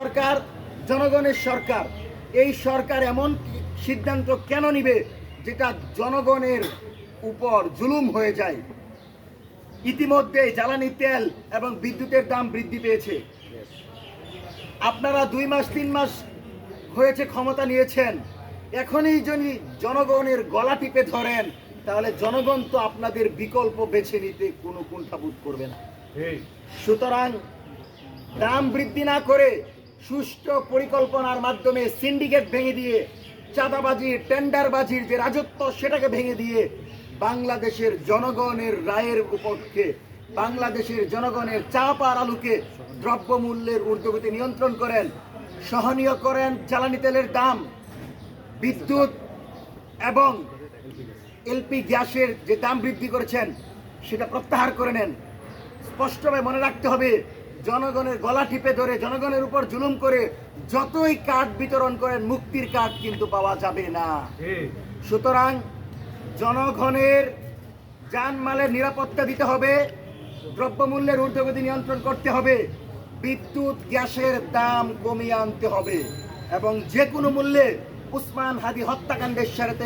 সরকার জনগণের সরকার। এই সরকার এমন সিদ্ধান্ত কেন নিবে যেটা জনগণের উপর জুলুম হয়ে যায়? ইতিমধ্যে জ্বালানি তেল এবং বিদ্যুতের দাম বৃদ্ধি পেয়েছে। আপনারা 2 মাস 3 মাস হয়েছে ক্ষমতা নিয়েছেন, এখনই যদি জনগণের গলা টিপে ধরেন তাহলে জনগণ তো আপনাদের বিকল্প বেছে নিতে কোনো কুণ্ঠাবোধ করবে না। সুতরাং দাম বৃদ্ধি না করে সুষ্ঠু পরিকল্পনার মাধ্যমে সিন্ডিকেট ভেঙে দিয়ে চাঁদাবাজির টেন্ডারবাজির যে রাজত্ব সেটাকে ভেঙে দিয়ে বাংলাদেশের জনগণের রায়ের উপক্ষে বাংলাদেশের জনগণের চাপ আর আলুকে দ্রব্যমূল্যের ঊর্ধ্বগতি নিয়ন্ত্রণ করেন, সহনীয় করেন জ্বালানি তেলের দাম, বিদ্যুৎ এবং এলপি গ্যাসের যে দাম বৃদ্ধি করেছেন সেটা প্রত্যাহার করে নেন। স্পষ্টভাবে মনে রাখতে হবে, জনগণের গলা টিপে ধরে জনগণের উপর জুলুম করে যতই কার্ড বিতরণ করেন মুক্তির কার্ড কিন্তু পাওয়া যাবে না। সুতরাং জনগণের জানমালের নিরাপত্তা দিতে হবে, দ্রব্যমূল্যের ঊর্ধ্বগতি নিয়ন্ত্রণ করতে হবে, বিদ্যুৎ গ্যাসের দাম কমিয়ে আনতে হবে এবং যে কোনো মূল্যে উসমান হাদি হত্যাকাণ্ডের সাথে